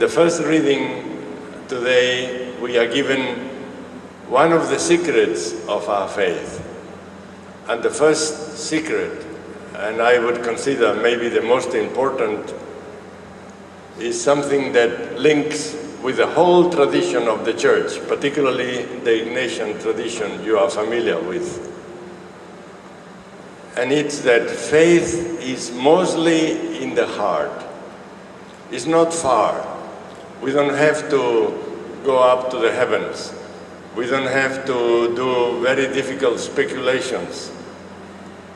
the first reading today, we are given one of the secrets of our faith. And the first secret, and I would consider maybe the most important, is something that links with the whole tradition of the church, particularly the Ignatian tradition you are familiar with. And it's that faith is mostly in the heart. It's not far. We don't have to go up to the heavens. We don't have to do very difficult speculations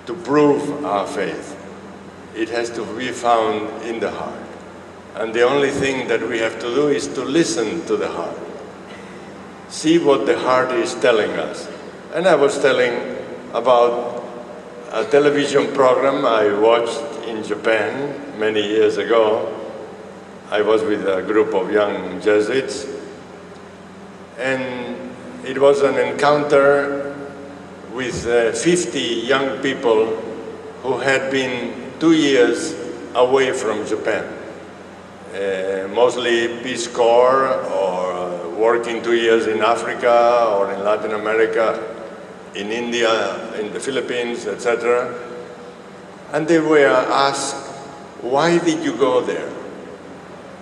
to prove our faith. It has to be found in the heart. And the only thing that we have to do is to listen to the heart. See what the heart is telling us. And I was telling about a television program I watched in Japan many years ago. I was with a group of young Jesuits, and it was an encounter with 50 young people who had been 2 years away from Japan. Mostly Peace Corps or working 2 years in Africa or in Latin America, in India, in the Philippines, etc. And they were asked, why did you go there?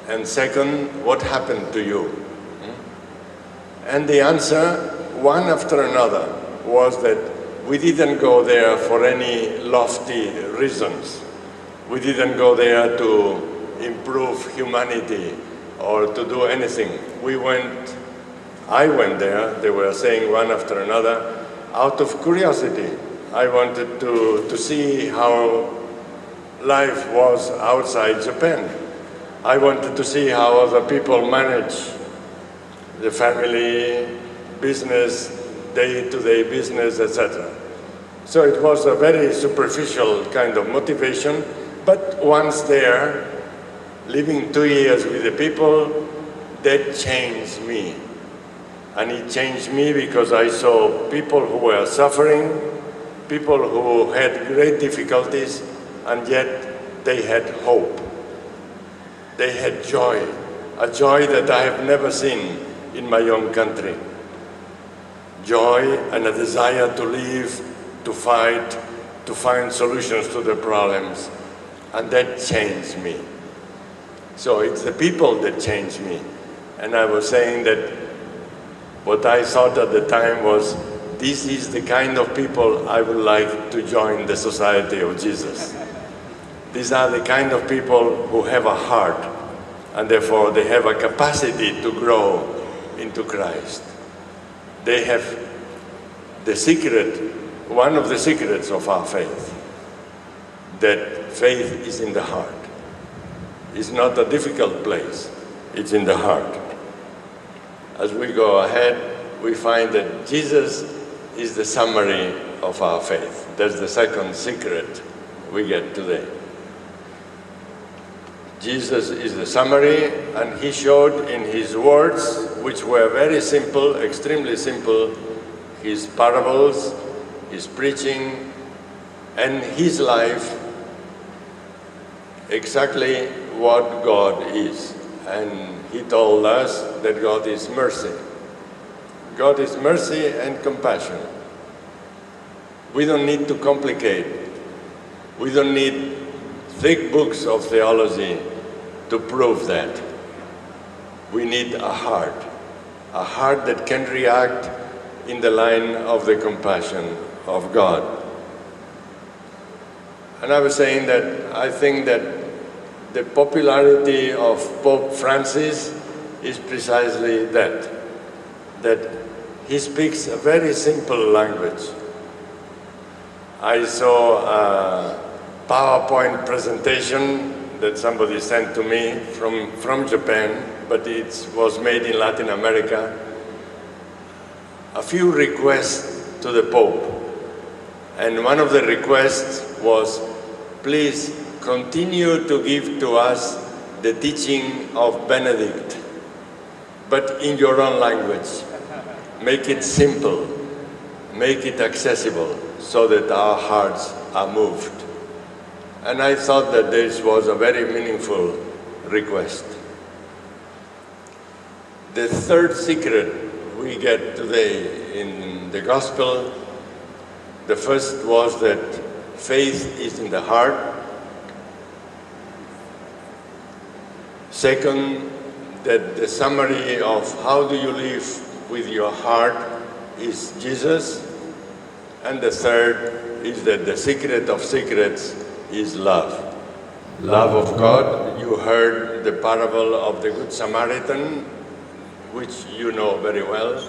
And second, what happened to you? And the answer, one after another, was that we didn't go there for any lofty reasons. We didn't go there to improve humanity or to do anything. I went there, they were saying one after another, out of curiosity. I wanted to see how life was outside Japan. I wanted to see how other people manage the family, business, day-to-day business, etc. So it was a very superficial kind of motivation, but once there, living 2 years with the people, that changed me. And it changed me because I saw people who were suffering, people who had great difficulties, and yet they had hope. They had joy, a joy that I have never seen in my own country. Joy and a desire to live, to fight, to find solutions to the problems. And that changed me. So it's the people that changed me. And I was saying that what I thought at the time was, this is the kind of people I would like to join the Society of Jesus. These are the kind of people who have a heart, and therefore they have a capacity to grow into Christ. They have the secret, one of the secrets of our faith, that faith is in the heart. It's not a difficult place, it's in the heart. As we go ahead, we find that Jesus is the summary of our faith. That's the second secret we get today. Jesus is the summary, and he showed in his words, which were very simple, extremely simple, his parables, his preaching, and his life, exactly what God is. And he told us that God is mercy. God is mercy and compassion. We don't need to complicate. We don't need thick books of theology to prove that. We need a heart that can react in the line of the compassion of God. And I was saying that I think that the popularity of Pope Francis is precisely that he speaks a very simple language. I saw a PowerPoint presentation that somebody sent to me from Japan, but it was made in Latin America. A few requests to the Pope. And one of the requests was, please continue to give to us the teaching of Benedict, but in your own language. Make it simple, make it accessible, so that our hearts are moved. And I thought that this was a very meaningful request. The third secret we get today in the gospel, the first was that faith is in the heart. Second, that the summary of how do you live with your heart is Jesus. And the third is that the secret of secrets is love. Love of God. You heard the parable of the Good Samaritan, which you know very well.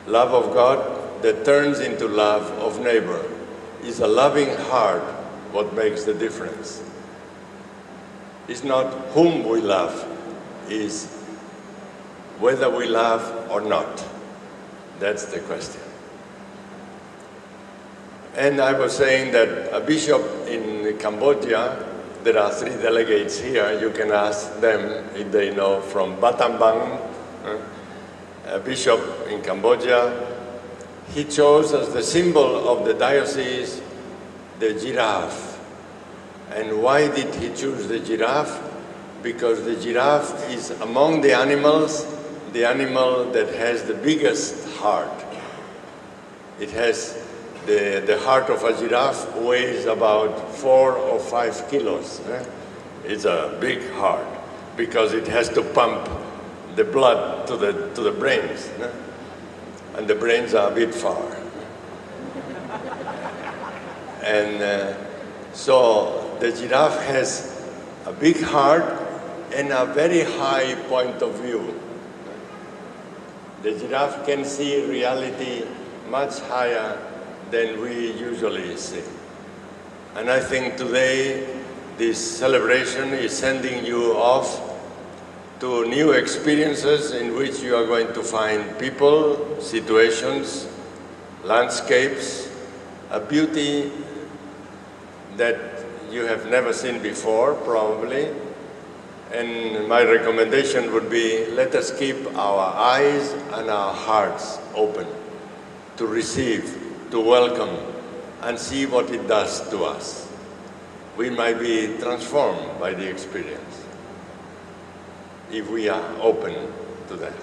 Love of God that turns into love of neighbor. Is a loving heart what makes the difference. It's not whom we love, it's whether we love or not. That's the question. And I was saying that a bishop in Cambodia, there are 3 delegates here, you can ask them if they know, from Battambang, a bishop in Cambodia. He chose as the symbol of the diocese the giraffe. And why did he choose the giraffe? Because the giraffe is among the animals, the animal that has the biggest heart. It has the heart of a giraffe weighs about 4 or 5 kilos. It's a big heart because it has to pump the blood to the brains. And the brains are a bit far. And so the giraffe has a big heart and a very high point of view. The giraffe can see reality much higher than we usually see. And I think today this celebration is sending you off to new experiences in which you are going to find people, situations, landscapes, a beauty that you have never seen before, probably. And my recommendation would be, let us keep our eyes and our hearts open to receive, to welcome, and see what it does to us. We might be transformed by the experience if we are open to that.